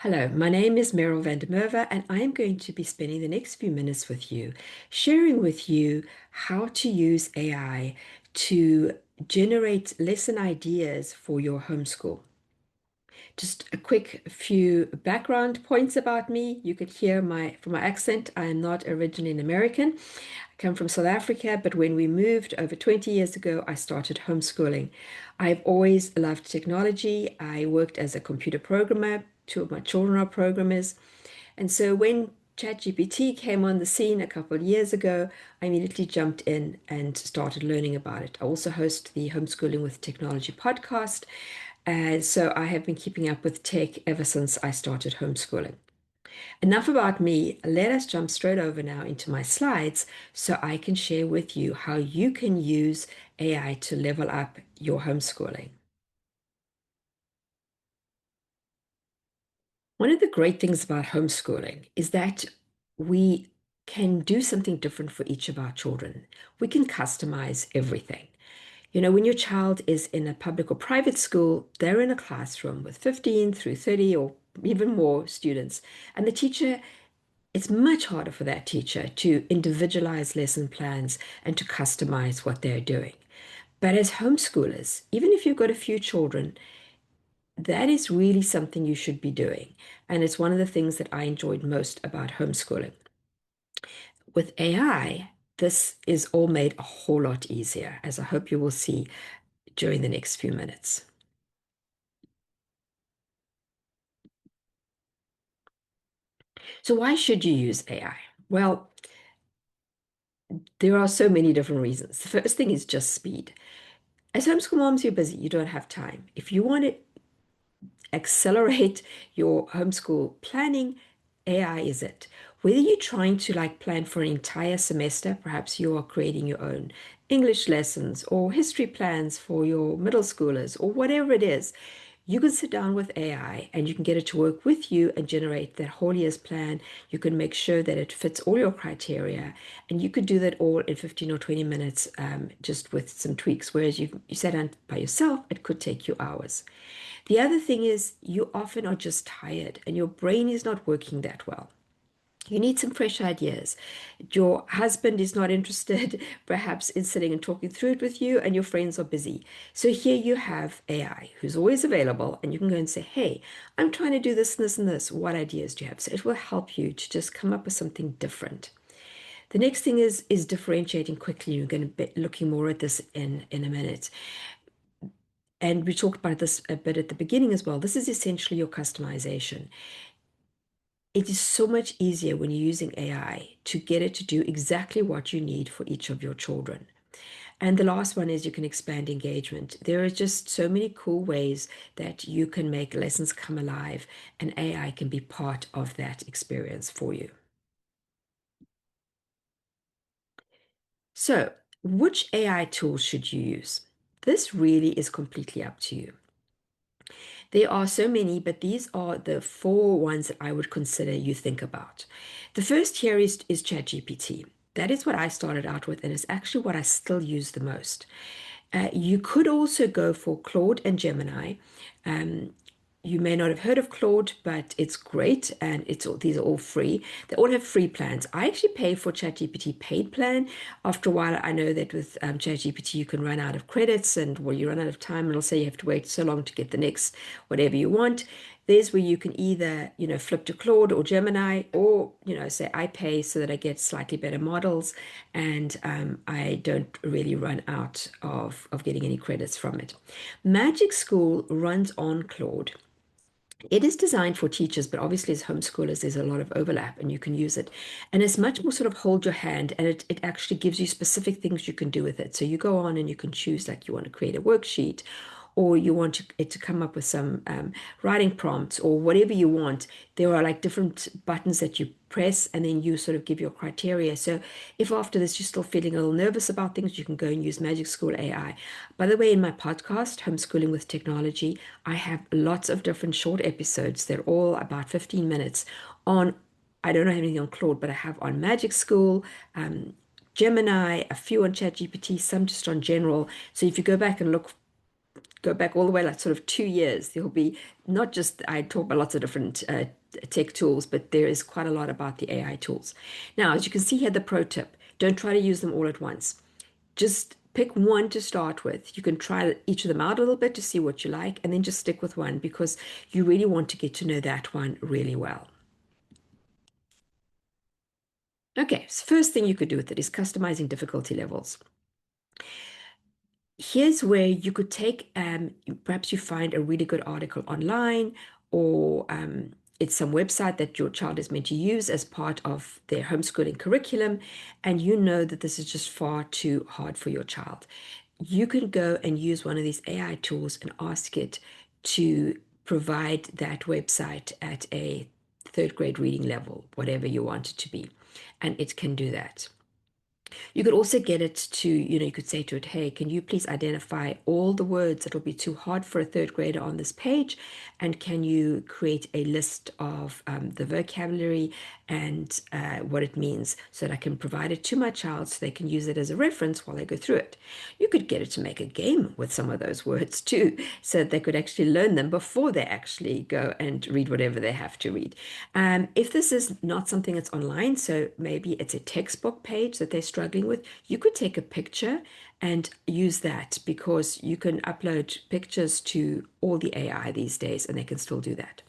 Hello, my name is Meryl van der Merwe, and I am going to be spending the next few minutes with you, sharing with you how to use AI to generate lesson ideas for your homeschool. Just a quick few background points about me. You could hear from my accent, I am not originally an American. I come from South Africa, but when we moved over 20 years ago, I started homeschooling. I've always loved technology. I worked as a computer programmer. Two of my children are programmers. And so when ChatGPT came on the scene a couple of years ago, I immediately jumped in and started learning about it. I also host the Homeschooling with Technology podcast. And so I have been keeping up with tech ever since I started homeschooling. Enough about me. Let us jump straight over now into my slides so I can share with you how you can use AI to level up your homeschooling. One of the great things about homeschooling is that we can do something different for each of our children. We can customize everything. When your child is in a public or private school, they're in a classroom with 15 through 30 or even more students. And the teacher, it's much harder for that teacher to individualize lesson plans and to customize what they're doing. But as homeschoolers, even if you've got a few children, that is really something you should be doing. And it's one of the things that I enjoyed most about homeschooling. With AI, this is all made a whole lot easier, as I hope you will see during the next few minutes. So why should you use AI? Well, there are so many different reasons. The first thing is just speed. As homeschool moms, you're busy, you don't have time. If you want to accelerate your homeschool planning, AI is it. Whether you're trying to plan for an entire semester, perhaps you are creating your own English lessons or history plans for your middle schoolers or whatever it is, you can sit down with AI and you can get it to work with you and generate that whole year's plan. You can make sure that it fits all your criteria, and you could do that all in 15 or 20 minutes, just with some tweaks. Whereas you sat down by yourself, it could take you hours. The other thing is you often are just tired and your brain is not working that well. You need some fresh ideas. Your husband is not interested, perhaps, in sitting and talking through it with you, and your friends are busy. So here you have AI who's always available, and you can go and say, Hey, I'm trying to do this and this and this. What ideas do you have? So it will help you to just come up with something different. The next thing is differentiating quickly. You're going to be looking more at this in a minute. And we talked about this a bit at the beginning as well. This is essentially your customization. It is so much easier when you're using AI to get it to do exactly what you need for each of your children. And the last one is you can expand engagement. There are just so many cool ways that you can make lessons come alive, and AI can be part of that experience for you. So, which AI tools should you use? This really is completely up to you. There are so many, but these are the four ones that I would consider you think about. The first here is ChatGPT. That is what I started out with, and it's actually what I still use the most. You could also go for Claude and Gemini. Um, you may not have heard of Claude, but it's great, and these are all free. They all have free plans. I actually pay for ChatGPT paid plan. After a while, I know that with ChatGPT you can run out of credits, and well, you run out of time, and it'll say you have to wait so long to get the next whatever you want. There's where you can either, flip to Claude or Gemini, or, say I pay so that I get slightly better models, and I don't really run out of getting any credits from it. Magic School runs on Claude. It is designed for teachers, but obviously as homeschoolers, there's a lot of overlap and you can use it. And it's much more sort of hold your hand, and it actually gives you specific things you can do with it. So you go on and you can choose, like, you want to create a worksheet, or you want it to come up with some writing prompts or whatever you want. There are like different buttons that you press, and then you sort of give your criteria. So if after this you're still feeling a little nervous about things, you can go and use Magic School AI. By the way, in my podcast, Homeschooling with Technology, I have lots of different short episodes. They're all about 15 minutes on, I don't have anything on Claude, but I have on Magic School, Gemini, a few on ChatGPT, some just on general. So if you go back and go back all the way like sort of 2 years, there'll be not just, I talk about lots of different tech tools, but there is quite a lot about the AI tools. Now, as you can see here, the pro tip, don't try to use them all at once. Just pick one to start with. You can try each of them out a little bit to see what you like, and then just stick with one because you really want to get to know that one really well. Okay, so first thing you could do with it is customizing difficulty levels. Here's where you could take, perhaps you find a really good article online, or it's some website that your child is meant to use as part of their homeschooling curriculum, and you know that this is just far too hard for your child. You can go and use one of these AI tools and ask it to provide that website at a third grade reading level, whatever you want it to be, and it can do that. You could also get it to, you could say to it, hey, can you please identify all the words that will be too hard for a third grader on this page? And can you create a list of the vocabulary and what it means so that I can provide it to my child so they can use it as a reference while they go through it? You could get it to make a game with some of those words too, so that they could actually learn them before they actually go and read whatever they have to read. If this is not something that's online, so maybe it's a textbook page that they're struggling with, you could take a picture and use that because you can upload pictures to all the AI these days and they can still do that.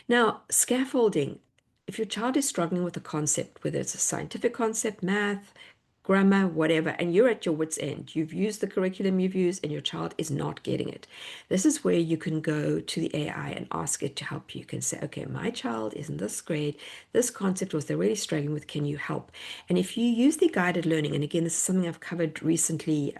Now, scaffolding, if your child is struggling with a concept, whether it's a scientific concept, math, grammar, whatever, and you're at your wit's end. You've used the curriculum you've used and your child is not getting it. This is where you can go to the AI and ask it to help you. You can say, okay, my child is in this grade. This concept was they're really struggling with. Can you help? And if you use the guided learning, and again, this is something I've covered recently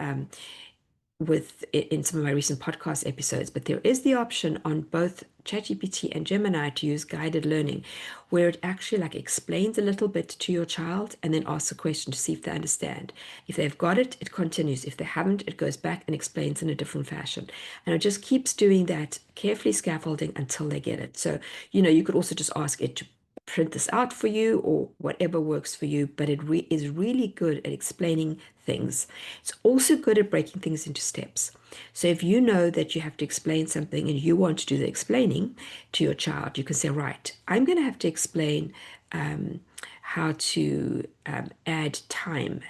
with in some of my recent podcast episodes, but there is the option on both ChatGPT and Gemini to use guided learning, where it actually like explains a little bit to your child and then asks a question to see if they understand. If they've got it, it continues. If they haven't, it goes back and explains in a different fashion. And it just keeps doing that, carefully scaffolding until they get it. So, you could also just ask it to print this out for you or whatever works for you, but it is really good at explaining things. It's also good at breaking things into steps. So if you know that you have to explain something and you want to do the explaining to your child, you can say, right, I'm going to have to explain how to add time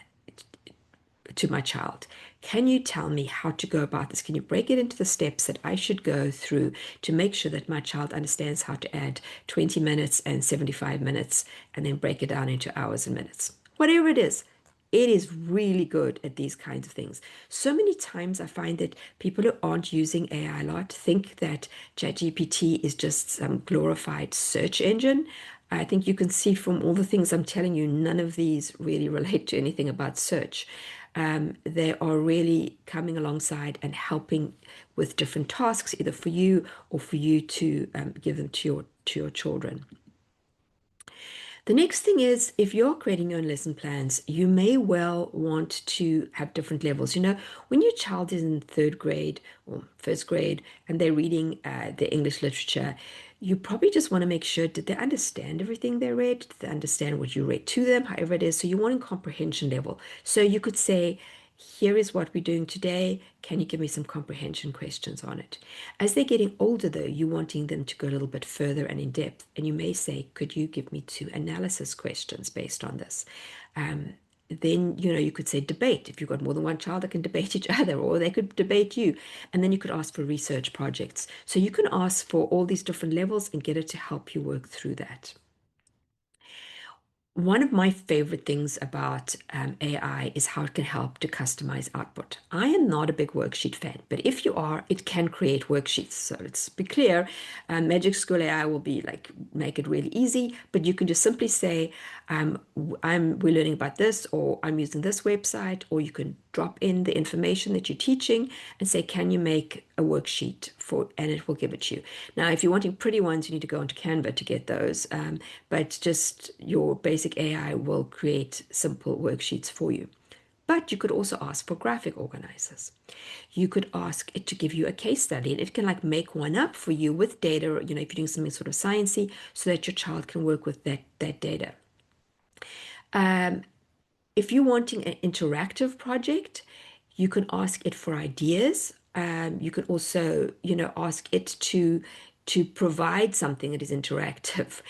to my child. Can you tell me how to go about this? Can you break it into the steps that I should go through to make sure that my child understands how to add 20 minutes and 75 minutes and then break it down into hours and minutes? Whatever it is really good at these kinds of things. So many times I find that people who aren't using AI a lot think that ChatGPT is just some glorified search engine. I think you can see from all the things I'm telling you, none of these really relate to anything about search. They are really coming alongside and helping with different tasks, either for you or for you to give them to your children. The next thing is, if you're creating your own lesson plans, you may well want to have different levels. When your child is in third grade or first grade and they're reading the English literature, you probably just want to make sure, did they understand everything they read? Did they understand what you read to them, however it is? So you want a comprehension level. So you could say, here is what we're doing today. Can you give me some comprehension questions on it? As they're getting older, though, you're wanting them to go a little bit further and in depth. And you may say, could you give me 2 analysis questions based on this? Then, you could say debate. If you've got more than one child, they can debate each other, or they could debate you. And then you could ask for research projects. So you can ask for all these different levels and get it to help you work through that. One of my favorite things about AI is how it can help to customize output. I am not a big worksheet fan, but if you are, it can create worksheets. So let's be clear, Magic School AI will be like, make it really easy, but you can just simply say, we're learning about this, or I'm using this website, or you can drop in the information that you're teaching and say, can you make a worksheet for, and it will give it to you. Now, if you're wanting pretty ones, you need to go onto Canva to get those, but just your basic AI will create simple worksheets for you. But you could also ask for graphic organizers. You could ask it to give you a case study, and it can like make one up for you with data, if you're doing something sort of sciencey, so that your child can work with that data. If you're wanting an interactive project, you can ask it for ideas You can also, ask it to provide something that is interactive.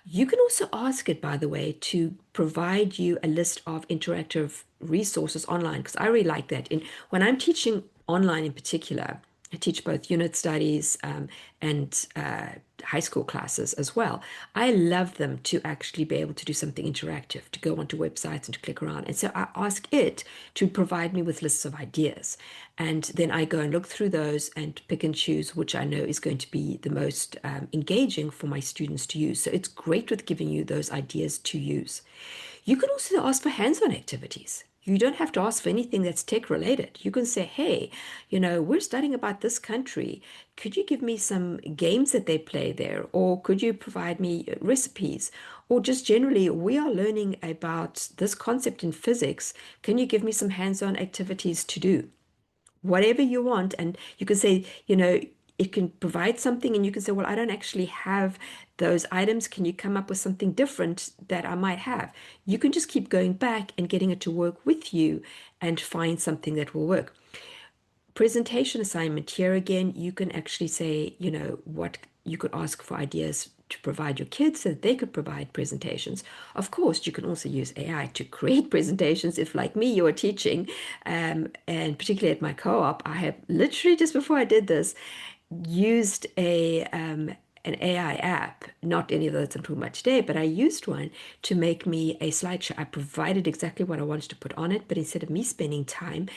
You can also ask it, by the way, to provide you a list of interactive resources online, because I really like that. When I'm teaching online in particular, I teach both unit studies and high school classes as well. I love them to actually be able to do something interactive, to go onto websites and to click around. And so I ask it to provide me with lists of ideas. And then I go and look through those and pick and choose which I know is going to be the most engaging for my students to use. So it's great with giving you those ideas to use. You can also ask for hands-on activities. You don't have to ask for anything that's tech related. You can say, hey, we're studying about this country. Could you give me some games that they play there? Or could you provide me recipes? Or just generally, we are learning about this concept in physics. Can you give me some hands-on activities to do? Whatever you want. And you can say, it can provide something, and you can say, well, I don't actually have those items. Can you come up with something different that I might have? You can just keep going back and getting it to work with you and find something that will work. Presentation assignment here again, you can actually say, what you could ask for ideas to provide your kids so that they could provide presentations. Of course, you can also use AI to create presentations if, like me, you are teaching. And particularly at my co-op, I have literally just before I did this, used an AI app, not any of those I'm talking about today, but I used one to make me a slideshow. I provided exactly what I wanted to put on it, but instead of me spending time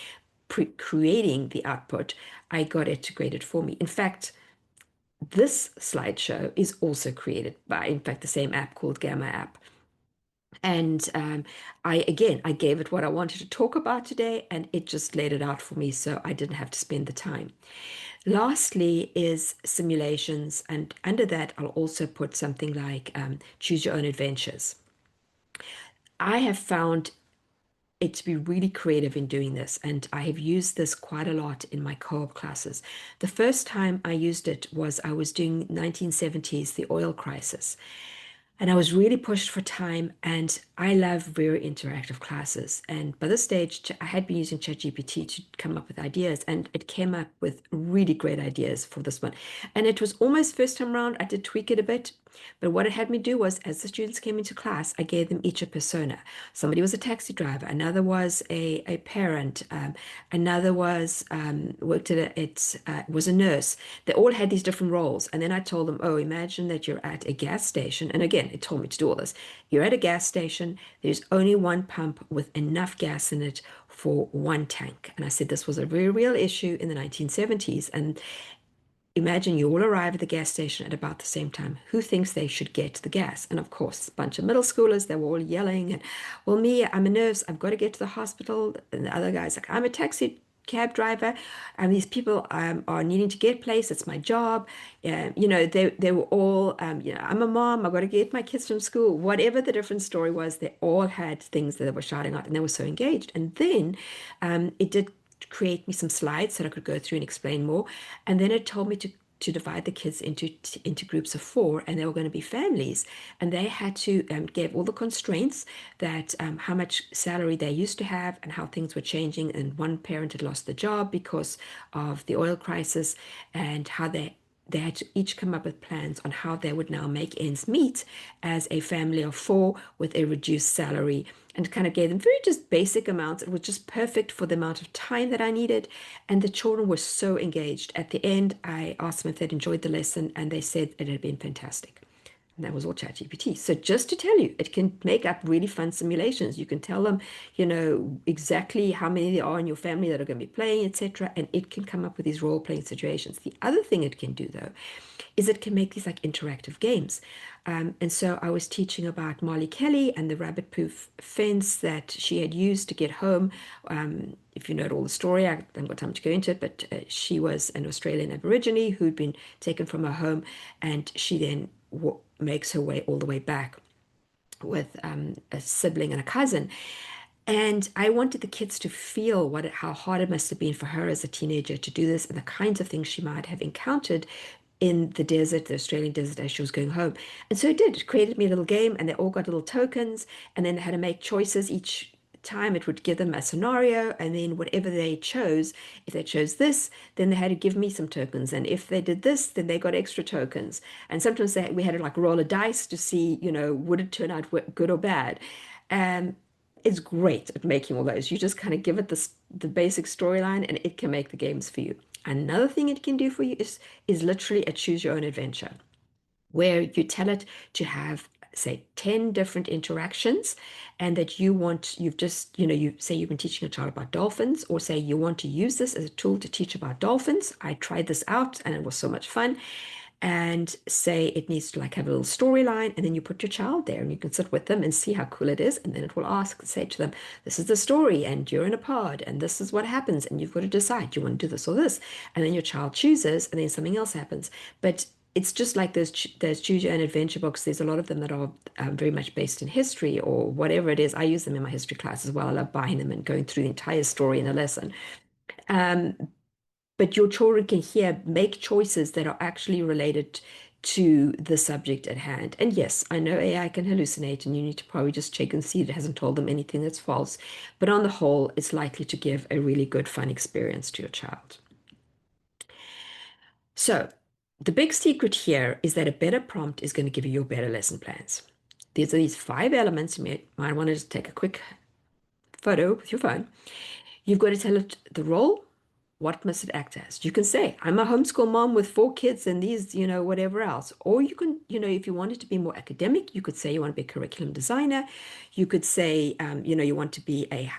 creating the output, I got it to create it for me. In fact, this slideshow is also created by, in fact, the same app called Gamma app. And I gave it what I wanted to talk about today, and it just laid it out for me, so I didn't have to spend the time. Lastly is simulations, and under that, I'll also put something like choose your own adventures. I have found it to be really creative in doing this, and I have used this quite a lot in my co-op classes. The first time I used it was I was doing 1970s, the oil crisis. And I was really pushed for time, and I love very interactive classes. And by this stage, I had been using ChatGPT to come up with ideas, and it came up with really great ideas for this one. And it was almost first time around, I did tweak it a bit. But what it had me do was, as the students came into class, I gave them each a persona. Somebody was a taxi driver, another was a parent, another was worked at was a nurse. They all had these different roles. And then I told them, oh, imagine that you're at a gas station. And again, it told me to do all this. You're at a gas station, there's only one pump with enough gas in it for one tank. And I said this was a very real issue in the 1970s. And imagine you all arrive at the gas station at about the same time. Who thinks they should get the gas? And of course, a bunch of middle schoolers, they were all yelling, and well, me, I'm a nurse, I've got to get to the hospital. And the other guy's like, I'm a taxi cab driver, and these people are needing to get place. It's my job. They were all, I'm a mom. I've got to get my kids from school. Whatever the different story was, they all had things that they were shouting out, and they were so engaged. And then it did create me some slides that I could go through and explain more. And then it told me to divide the kids into groups of four, and they were going to be families, and they had to give all the constraints that how much salary they used to have and how things were changing, and one parent had lost the job because of the oil crisis, and how they had to each come up with plans on how they would now make ends meet as a family of four with a reduced salary, and kind of gave them very just basic amounts. It was just perfect for the amount of time that I needed. And the children were so engaged. At the end, I asked them if they'd enjoyed the lesson, and they said it had been fantastic. And that was all ChatGPT. So just to tell you, it can make up really fun simulations. You can tell them, exactly how many there are in your family that are going to be playing, etc. And it can come up with these role-playing situations. The other thing it can do, though, is it can make these like interactive games. And so I was teaching about Molly Kelly and the rabbit-proof fence that she had used to get home. If you know all the story, I haven't got time to go into it, but she was an Australian Aborigine who'd been taken from her home, and she then makes her way all the way back with a sibling and a cousin. And I wanted the kids to feel how hard it must have been for her as a teenager to do this, and the kinds of things she might have encountered in the desert, the Australian desert, as she was going home. And so it did. It created me a little game, and they all got little tokens, and then they had to make choices each time it would give them a scenario, and then whatever they chose, if they chose this, then they had to give me some tokens, and if they did this, then they got extra tokens. And sometimes we had to like roll a dice to see, would it turn out good or bad. And it's great at making all those. You just kind of give it the basic storyline, and it can make the games for you. Another thing it can do for you is literally a choose your own adventure, where you tell it to have, say, 10 different interactions, and that you've just, you say you've been teaching a child about dolphins, or say you want to use this as a tool to teach about dolphins. I tried this out and it was so much fun. And say it needs to like have a little storyline, and then you put your child there and you can sit with them and see how cool it is. And then it will say to them, this is the story, and you're in a pod, and this is what happens, and you've got to decide, do you want to do this or this? And then your child chooses, and then something else happens. But it's just like those choose your own adventure books. There's a lot of them that are very much based in history or whatever it is. I use them in my history class as well. I love buying them and going through the entire story in a lesson. Um, but your children can make choices that are actually related to the subject at hand. And yes, I know AI can hallucinate, and you need to probably just check and see it hasn't told them anything that's false. But on the whole, it's likely to give a really good, fun experience to your child. So, the big secret here is that a better prompt is going to give you your better lesson plans. These are these 5 elements. You might want to just take a quick photo with your phone. You've got to tell it the role. What must it act as? You can say, I'm a homeschool mom with 4 kids and these, whatever else. Or you can, if you want it to be more academic, you could say you want to be a curriculum designer. You could say, you want to be a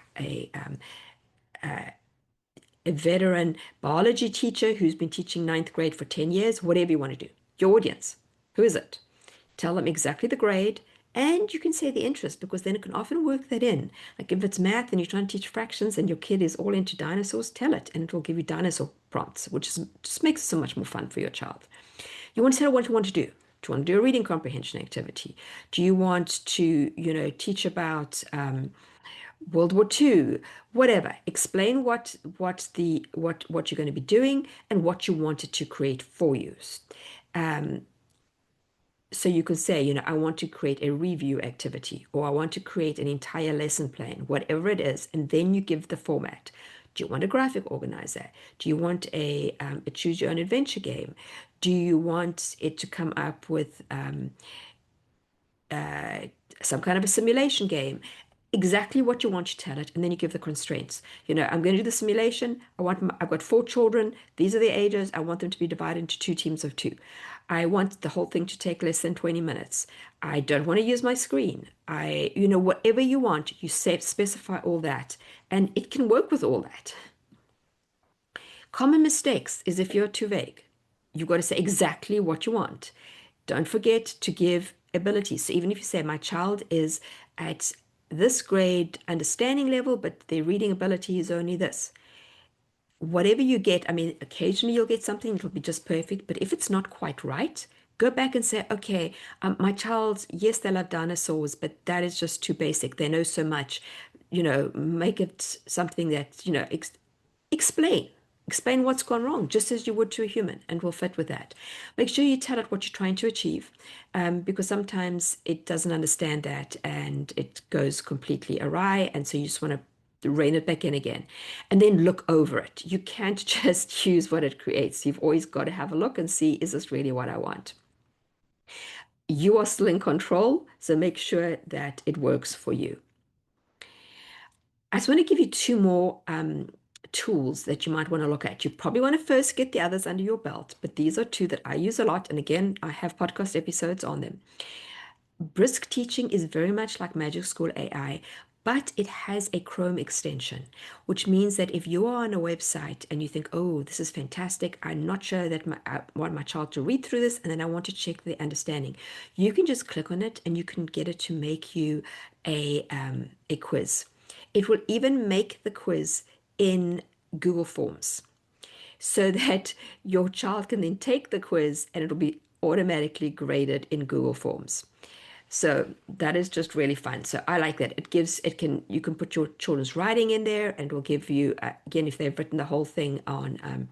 veteran biology teacher who's been teaching 9th grade for 10 years, whatever you want to do. Your audience, who is it? Tell them exactly the grade, and you can say the interest, because then it can often work that in. Like if it's math and you're trying to teach fractions and your kid is all into dinosaurs, tell it, and it will give you dinosaur prompts, which just makes it so much more fun for your child. You want to tell what you want to do. Do you want to do a reading comprehension activity? Do you want to, teach about World War II, whatever. Explain what you're going to be doing and what you wanted to create for you. Um, so you can say, I want to create a review activity, or I want to create an entire lesson plan, whatever it is, and then you give the format. Do you want a graphic organizer? Do you want a choose your own adventure game? Do you want it to come up with uh, some kind of a simulation game? Exactly what you want to tell it, and then you give the constraints. I'm going to do the simulation. I've got 4 children. These are the ages. I want them to be divided into 2 teams of 2. I want the whole thing to take less than 20 minutes. I don't want to use my screen. Whatever you want, you specify all that, and it can work with all that. Common mistakes is if you're too vague. You've got to say exactly what you want. Don't forget to give abilities. So even if you say my child is at this grade understanding level, but their reading ability is only this. Whatever you get, I mean, occasionally you'll get something that'll be just perfect, but if it's not quite right, go back and say, okay, my child, yes, they love dinosaurs, but that is just too basic. They know so much, make it something that, explain. Explain what's gone wrong, just as you would to a human, and we'll fit with that. Make sure you tell it what you're trying to achieve, because sometimes it doesn't understand that and it goes completely awry. And so you just want to rein it back in again. And then look over it. You can't just use what it creates. You've always got to have a look and see, is this really what I want? You are still in control, so make sure that it works for you. I just want to give you 2 more tools that you might want to look at. You probably want to first get the others under your belt, but these are 2 that I use a lot. And again, I have podcast episodes on them. Brisk Teaching is very much like Magic School AI, but it has a Chrome extension, which means that if you are on a website and you think, oh, this is fantastic, I'm not sure that I want my child to read through this, and then I want to check the understanding, you can just click on it and you can get it to make you a quiz. It will even make the quiz in Google Forms so that your child can then take the quiz and it'll be automatically graded in Google Forms. So that is just really fun. So I like that. You can put your children's writing in there, and it will give you, again, if they've written the whole thing on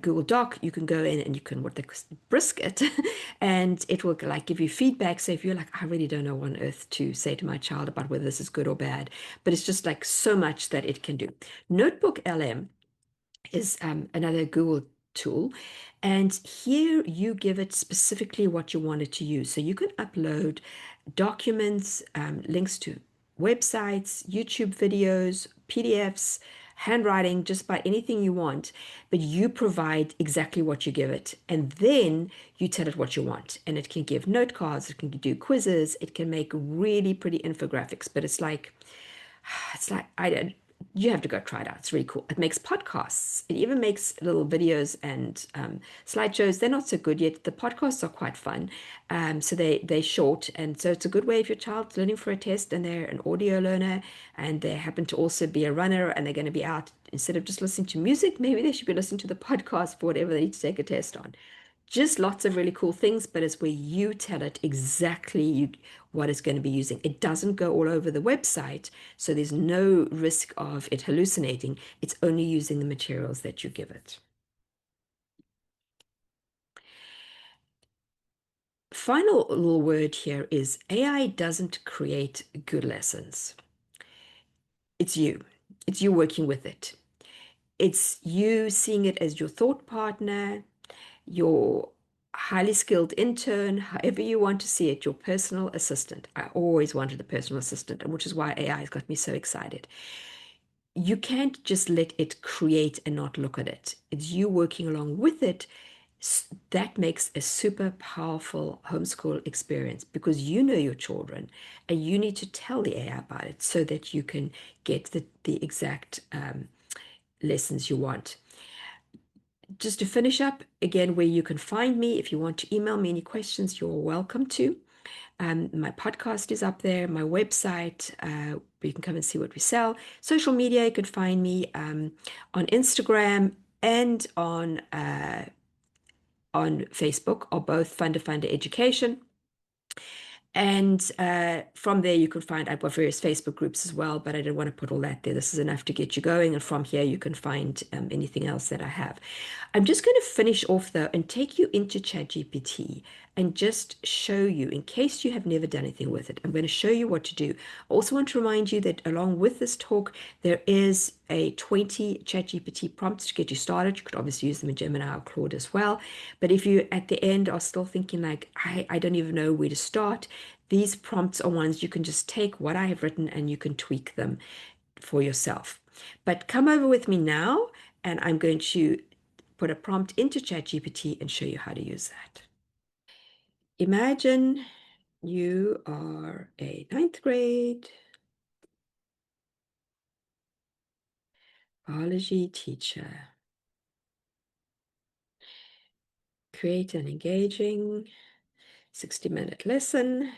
Google Doc, you can go in and you can what they brisk it, and it will like give you feedback. So if you're like, I really don't know what on earth to say to my child about whether this is good or bad, but it's just like so much that it can do. Notebook LM is another Google tool. And here you give it specifically what you want it to use. So you can upload documents, links to websites, YouTube videos, PDFs, handwriting, just about anything you want, but you provide exactly what you give it. And then you tell it what you want. And it can give note cards, it can do quizzes, it can make really pretty infographics, but it's like I did. You have to go try it out. It's really cool. It makes podcasts. It even makes little videos and slideshows. They're not so good yet. The podcasts are quite fun. So they're short, and so it's a good way if your child's learning for a test and they're an audio learner and they happen to also be a runner and they're going to be out instead of just listening to music. Maybe they should be listening to the podcast for whatever they need to take a test on. Just lots of really cool things, but it's where you tell it exactly what it's going to be using. It doesn't go all over the website, so there's no risk of it hallucinating. It's only using the materials that you give it. Final little word here is AI doesn't create good lessons. It's you. It's you working with it. It's you seeing it as your thought partner, your highly skilled intern, however you want to see it, your personal assistant. I always wanted a personal assistant, and which is why AI has got me so excited. You can't just let it create and not look at it. It's you working along with it. That makes a super powerful homeschool experience because you know your children and you need to tell the AI about it so that you can get the exact lessons you want. Just to finish up, again, where you can find me, if you want to email me any questions, you're welcome to. My podcast is up there, my website, where you can come and see what we sell. Social media, you can find me on Instagram and on Facebook, or both Funda Funda Education. And from there, you can find, I've got various Facebook groups as well, but I didn't want to put all that there. This is enough to get you going. And from here, you can find anything else that I have. I'm just going to finish off though and take you into ChatGPT and just show you, in case you have never done anything with it, I'm going to show you what to do. I also want to remind you that along with this talk, there is a 20 ChatGPT prompts to get you started. You could obviously use them in Gemini or Claude as well. But if you at the end are still thinking like, I don't even know where to start, these prompts are ones you can just take what I have written and you can tweak them for yourself. But come over with me now, and I'm going to put a prompt into ChatGPT and show you how to use that. Imagine you are a ninth grade biology teacher. Create an engaging 60-minute lesson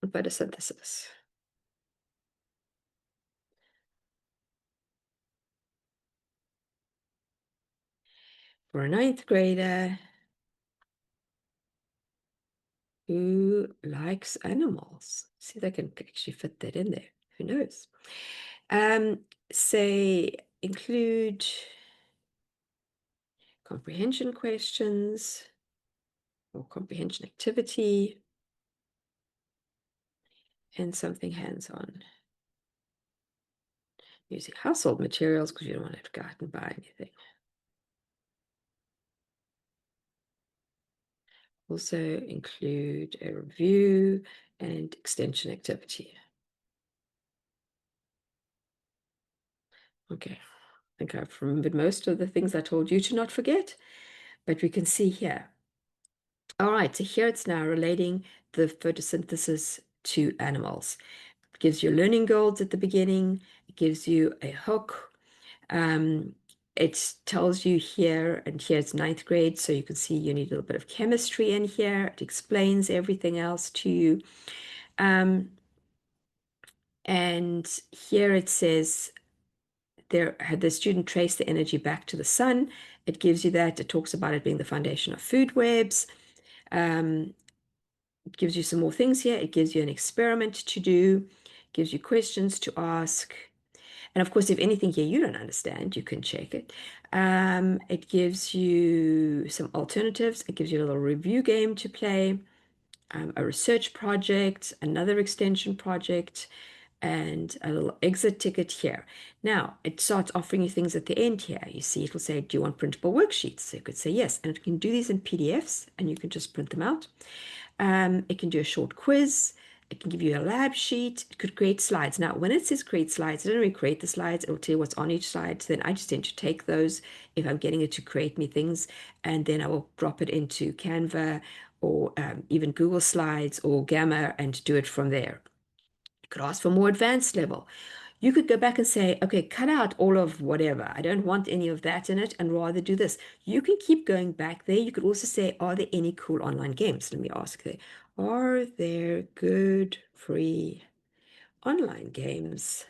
on photosynthesis. For a ninth grader who likes animals. See if I can actually fit that in there. Who knows? Say include comprehension questions or comprehension activity and something hands-on. Using household materials because you don't want to have to go out and buy anything. Also include a review and extension activity. Okay, I think I've remembered most of the things I told you to not forget, but we can see here. All right, so here it's now relating the photosynthesis to animals. It gives you learning goals at the beginning. It gives you a hook. It tells you here, and here it's ninth grade, so you can see you need a little bit of chemistry in here. It explains everything else to you. And here it says, there had the student trace the energy back to the sun. It gives you that. It talks about it being the foundation of food webs. It gives you some more things here. It gives you an experiment to do, gives you questions to ask. And of course, if anything here you don't understand, you can check it. It gives you some alternatives. It gives you a little review game to play, a research project, another extension project, and a little exit ticket here. Now, it starts offering you things at the end here. You see, it will say, do you want printable worksheets? So you could say yes. And it can do these in PDFs, and you can just print them out. It can do a short quiz. It can give you a lab sheet. It could create slides. Now, when it says create slides, it doesn't really create the slides. It will tell you what's on each slide. So then I just tend to take those if I'm getting it to create me things, and then I will drop it into Canva or even Google Slides or Gamma and do it from there. You could ask for more advanced level. You could go back and say, okay, cut out all of whatever. I don't want any of that in it and rather do this. You can keep going back there. You could also say, are there any cool online games? Let me ask there. Are there good free online games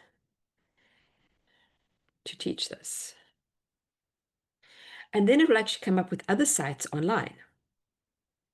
to teach this? And then it will actually come up with other sites online.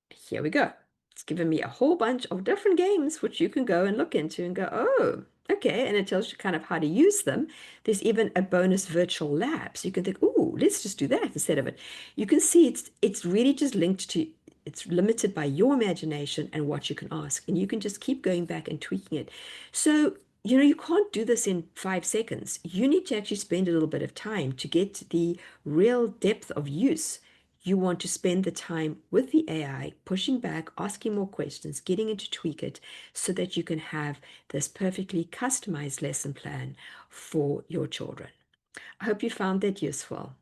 Here we go. It's given me a whole bunch of different games which you can go and look into and go, oh, okay. And it tells you kind of how to use them. There's even a bonus virtual lab. So you can think, oh, let's just do that instead of it. You can see it's really just linked to, it's limited by your imagination and what you can ask. And you can just keep going back and tweaking it. So, you can't do this in 5 seconds. You need to actually spend a little bit of time to get the real depth of use. You want to spend the time with the AI, pushing back, asking more questions, getting it to tweak it so that you can have this perfectly customized lesson plan for your children. I hope you found that useful.